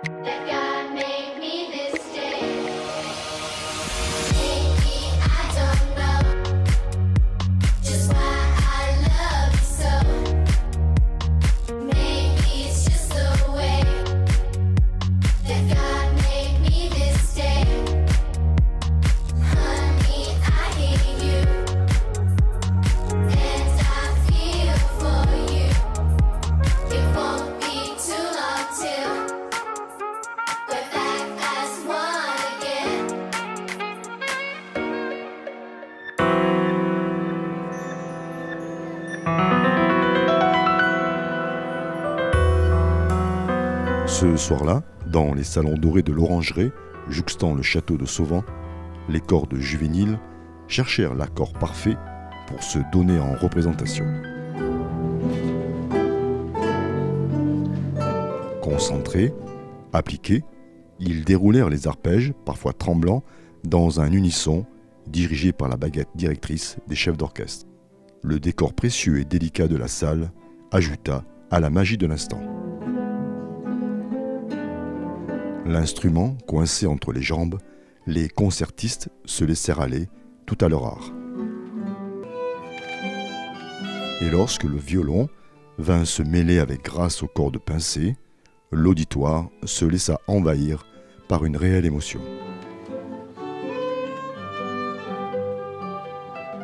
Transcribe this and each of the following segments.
That God made me this day. Maybe I don't know just why I love you so. Maybe it's just the way that God made me this day. Honey, I hate you, and I feel for you. It won't be too long till we're back as one again. Ce soir-là, dans les salons dorés de l'Orangerie, jouxtant le château de Sauvant, les cordes juvéniles cherchèrent l'accord parfait pour se donner en représentation. Concentrés, appliqués, ils déroulèrent les arpèges, parfois tremblants, dans un unisson dirigé par la baguette directrice des chefs d'orchestre. Le décor précieux et délicat de la salle ajouta à la magie de l'instant. L'instrument coincé entre les jambes, les concertistes se laissèrent aller tout à leur art. Et lorsque le violon vint se mêler avec grâce aux cordes pincées, l'auditoire se laissa envahir par une réelle émotion.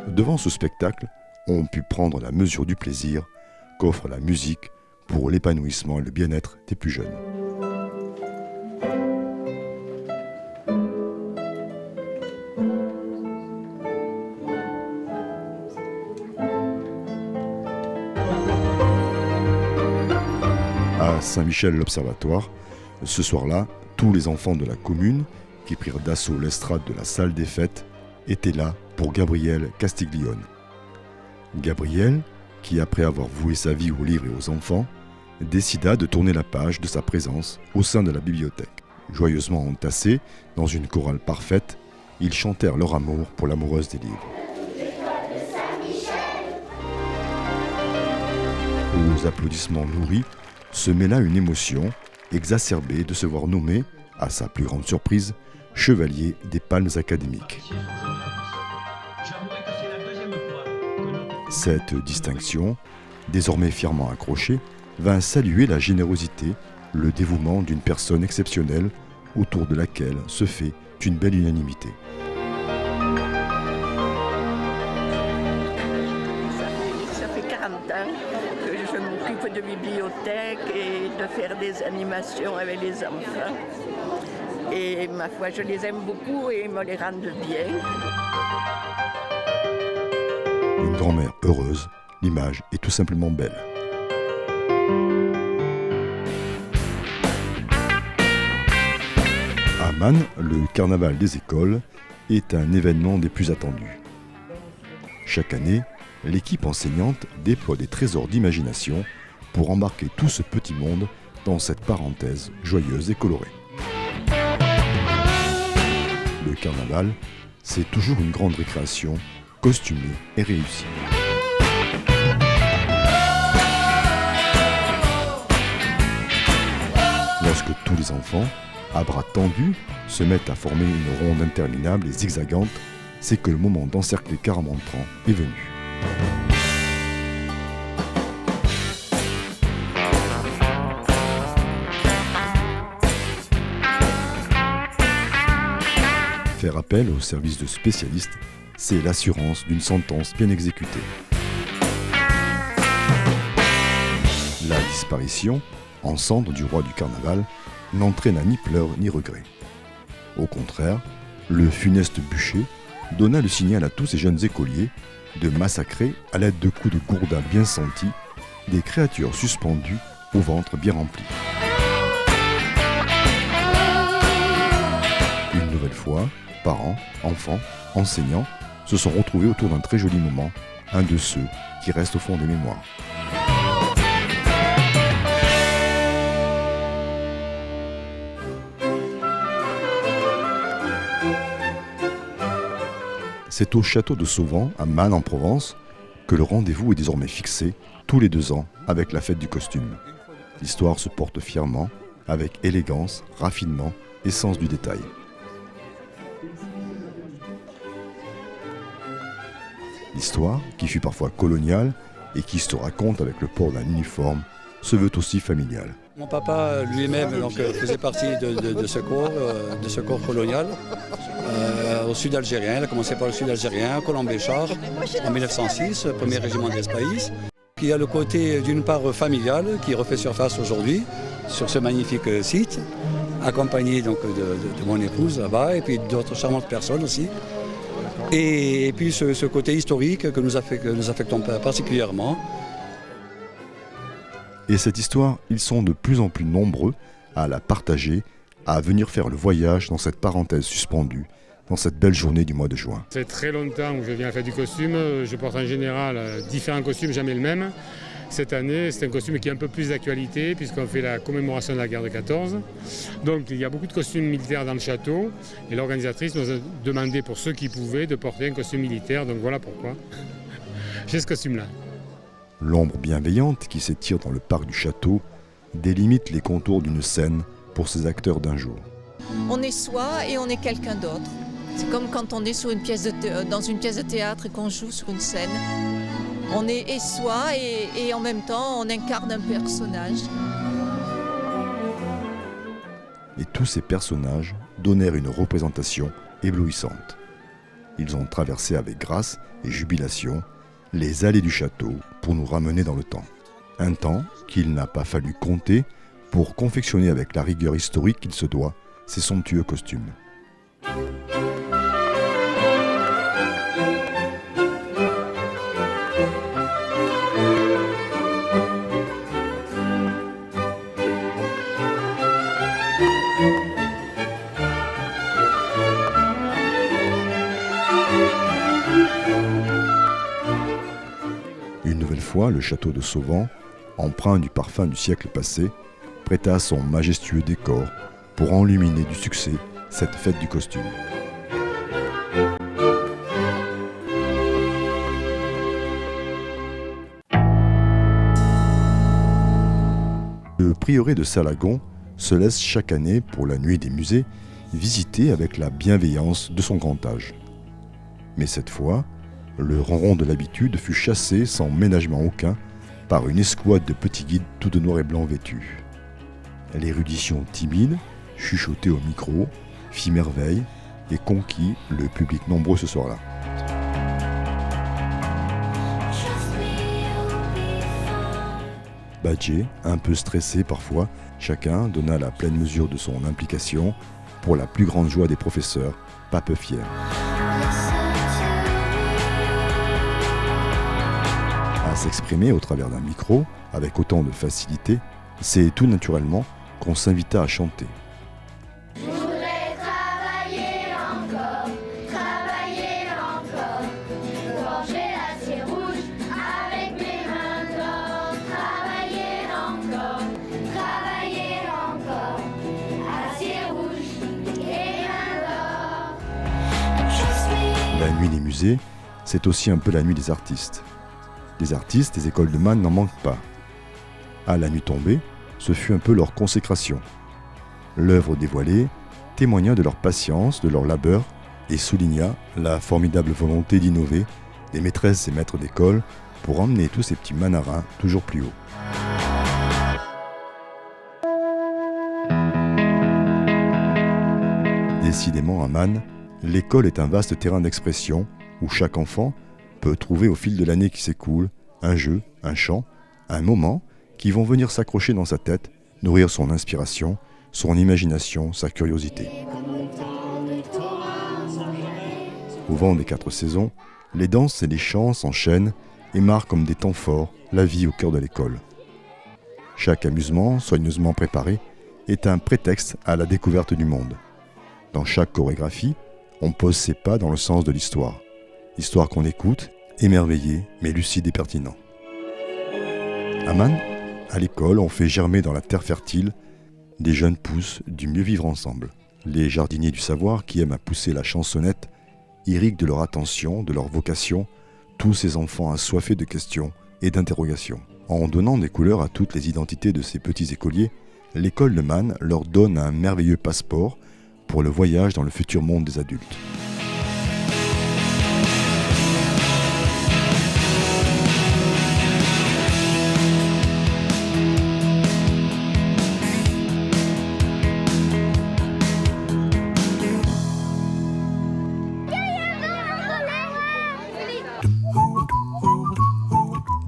Devant ce spectacle, on put prendre la mesure du plaisir qu'offre la musique pour l'épanouissement et le bien-être des plus jeunes. À Saint-Michel-l'Observatoire, ce soir-là, tous les enfants de la commune qui prirent d'assaut l'estrade de la salle des fêtes étaient là pour Gabriel Castiglione. Gabriel, qui après avoir voué sa vie aux livres et aux enfants, décida de tourner la page de sa présence au sein de la bibliothèque. Joyeusement entassés, dans une chorale parfaite, ils chantèrent leur amour pour l'amoureuse des livres. Aux applaudissements nourris, se mêla une émotion exacerbée de se voir nommé, à sa plus grande surprise, chevalier des palmes académiques. Cette distinction, désormais fièrement accrochée, vint saluer la générosité, le dévouement d'une personne exceptionnelle autour de laquelle se fait une belle unanimité. Ça fait 40 ans que je m'occupe de bibliothèque et de faire des animations avec les enfants. Et ma foi, je les aime beaucoup et ils me les rendent bien. Une grand-mère heureuse, l'image est tout simplement belle. À Man, le carnaval des écoles est un événement des plus attendus. Chaque année, l'équipe enseignante déploie des trésors d'imagination pour embarquer tout ce petit monde dans cette parenthèse joyeuse et colorée. Le carnaval, c'est toujours une grande récréation, costumée et réussie. Lorsque tous les enfants, à bras tendus, se mettent à former une ronde interminable et zigzagante, c'est que le moment d'encercler Caramontran est venu. Faire appel au service de spécialistes, c'est l'assurance d'une sentence bien exécutée. La disparition, en cendres du roi du carnaval, n'entraîna ni pleurs ni regrets. Au contraire, le funeste bûcher donna le signal à tous ces jeunes écoliers de massacrer, à l'aide de coups de gourda bien sentis, des créatures suspendues au ventre bien rempli. Une nouvelle fois, parents, enfants, enseignants se sont retrouvés autour d'un très joli moment, un de ceux qui restent au fond des mémoires. C'est au château de Sauvant, à Man en Provence, que le rendez-vous est désormais fixé tous les 2 ans avec la fête du costume. L'histoire se porte fièrement avec élégance, raffinement et sens du détail. L'histoire, qui fut parfois coloniale et qui se raconte avec le port d'un uniforme, se veut aussi familiale. Mon papa lui-même faisait partie de ce corps colonial au sud algérien. Il a commencé par le sud algérien, Colomb-Béchar, en 1906, premier régiment d'Espaïs. Il y a le côté d'une part familial qui refait surface aujourd'hui sur ce magnifique site, accompagné donc de mon épouse là-bas et puis d'autres charmantes personnes aussi. Et puis ce côté historique que nous affectons particulièrement. Et cette histoire, ils sont de plus en plus nombreux à la partager, à venir faire le voyage dans cette parenthèse suspendue, dans cette belle journée du mois de juin. C'est très longtemps que je viens à la fête du costume. Je porte en général différents costumes, jamais le même. Cette année, c'est un costume qui est un peu plus d'actualité puisqu'on fait la commémoration de la guerre de 14. Donc il y a beaucoup de costumes militaires dans le château et l'organisatrice nous a demandé pour ceux qui pouvaient de porter un costume militaire. Donc voilà pourquoi j'ai ce costume-là. L'ombre bienveillante qui s'étire dans le parc du château délimite les contours d'une scène pour ces acteurs d'un jour. On est soi et on est quelqu'un d'autre. C'est comme quand on est dans une pièce de théâtre et qu'on joue sur une scène. On est et soi et en même temps on incarne un personnage. Et tous ces personnages donnèrent une représentation éblouissante. Ils ont traversé avec grâce et jubilation les allées du château pour nous ramener dans le temps. Un temps qu'il n'a pas fallu compter pour confectionner avec la rigueur historique qu'il se doit ces somptueux costumes. Une nouvelle fois, le château de Sauvant, empreint du parfum du siècle passé, prêta son majestueux décor pour enluminer du succès cette fête du costume. Le prieuré de Salagon se laisse chaque année, pour la nuit des musées, visiter avec la bienveillance de son grand âge. Mais cette fois, le ronron de l'habitude fut chassé sans ménagement aucun par une escouade de petits guides tout de noir et blanc vêtus. L'érudition timide, chuchotée au micro, fit merveille et conquit le public nombreux ce soir-là. Badgé, un peu stressé parfois, chacun donna la pleine mesure de son implication pour la plus grande joie des professeurs, pas peu fiers. À s'exprimer au travers d'un micro, avec autant de facilité, c'est tout naturellement qu'on s'invita à chanter. Je voudrais travailler encore, forger l'acier rouge avec mes mains d'or, travailler encore, acier rouge et mains d'or. La nuit des musées, c'est aussi un peu la nuit des artistes. Des artistes, des écoles de Man n'en manquent pas. À la nuit tombée, ce fut un peu leur consécration. L'œuvre dévoilée témoigna de leur patience, de leur labeur et souligna la formidable volonté d'innover des maîtresses et maîtres d'école pour emmener tous ces petits manarins toujours plus haut. Décidément, à Man, l'école est un vaste terrain d'expression où chaque enfant peut trouver au fil de l'année qui s'écoule un jeu, un chant, un moment qui vont venir s'accrocher dans sa tête, nourrir son inspiration, son imagination, sa curiosité. Au vent des 4 saisons, les danses et les chants s'enchaînent et marquent comme des temps forts la vie au cœur de l'école. Chaque amusement, soigneusement préparé, est un prétexte à la découverte du monde. Dans chaque chorégraphie, on pose ses pas dans le sens de l'histoire. Histoire qu'on écoute, émerveillé, mais lucide et pertinent. À Man, à l'école, on fait germer dans la terre fertile des jeunes pousses du mieux vivre ensemble. Les jardiniers du savoir qui aiment à pousser la chansonnette irriguent de leur attention, de leur vocation, tous ces enfants assoiffés de questions et d'interrogations. En donnant des couleurs à toutes les identités de ces petits écoliers, l'école de Man leur donne un merveilleux passeport pour le voyage dans le futur monde des adultes.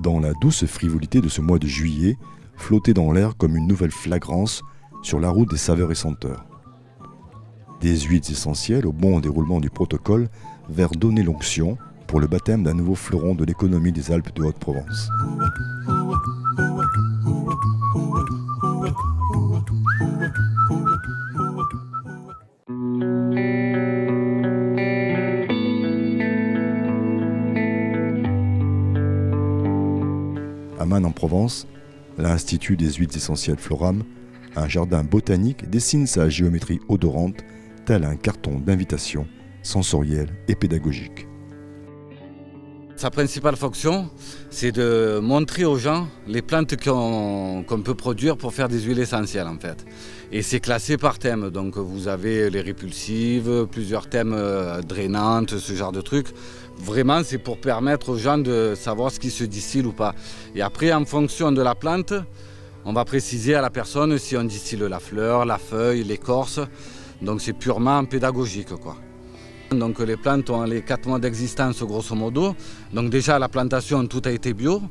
Dans la douce frivolité de ce mois de juillet, flottait dans l'air comme une nouvelle flagrance sur la route des saveurs et senteurs. Des huiles essentielles au bon déroulement du protocole vers donner l'onction pour le baptême d'un nouveau fleuron de l'économie des Alpes de Haute-Provence. À Man en Provence, l'Institut des huiles essentielles Floram, un jardin botanique, dessine sa géométrie odorante tel un carton d'invitation sensorielle et pédagogique. Sa principale fonction, c'est de montrer aux gens les plantes qu'on peut produire pour faire des huiles essentielles en fait. Et c'est classé par thème, donc vous avez les répulsives, plusieurs thèmes drainantes, ce genre de trucs. Vraiment, c'est pour permettre aux gens de savoir ce qui se distille ou pas. Et après, en fonction de la plante, on va préciser à la personne si on distille la fleur, la feuille, l'écorce. Donc c'est purement pédagogique, quoi. Donc les plantes ont les 4 mois d'existence grosso modo. Donc déjà la plantation, tout a été bio.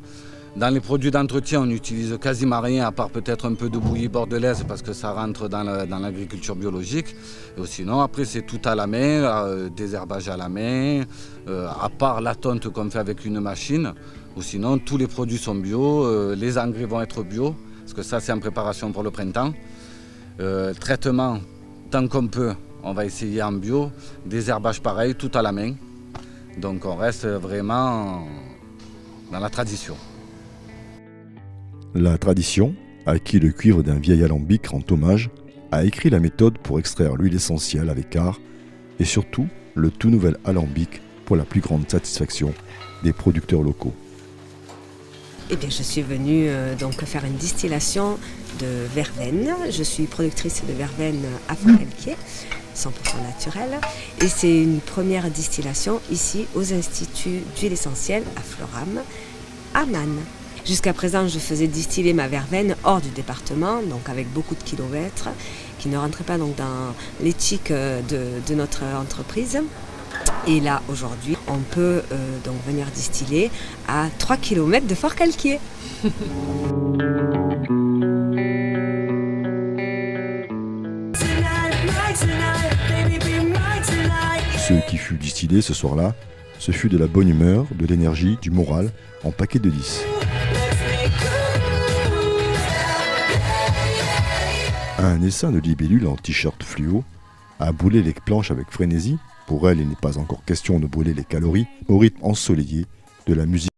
Dans les produits d'entretien, on n'utilise quasiment rien à part peut-être un peu de bouillie bordelaise parce que ça rentre dans l'agriculture biologique. Et sinon après c'est tout à la main, désherbage à la main, à part la tonte qu'on fait avec une machine. Ou sinon tous les produits sont bio, les engrais vont être bio parce que ça c'est en préparation pour le printemps. Traitement tant qu'on peut. On va essayer en bio, des herbages pareils, tout à la main. Donc on reste vraiment dans la tradition. La tradition, acquis le cuivre d'un vieil alambic en hommage, a écrit la méthode pour extraire l'huile essentielle avec art et surtout le tout nouvel alambic pour la plus grande satisfaction des producteurs locaux. Eh bien, je suis venue donc faire une distillation de verveine. Je suis productrice de verveine à Forcalquier, 100% naturelle. Et c'est une première distillation ici aux Instituts d'huile essentielle à Floram, à Man. Jusqu'à présent, je faisais distiller ma verveine hors du département, donc avec beaucoup de kilomètres, qui ne rentraient pas donc dans l'éthique de notre entreprise. Et là, aujourd'hui, on peut donc venir distiller à 3 km de Forcalquier. Ce qui fut distillé ce soir-là, ce fut de la bonne humeur, de l'énergie, du moral, en paquet de 10. Un essaim de libellules en t-shirt fluo a brûlé les planches avec frénésie. Pour elle, il n'est pas encore question de brûler les calories au rythme ensoleillé de la musique.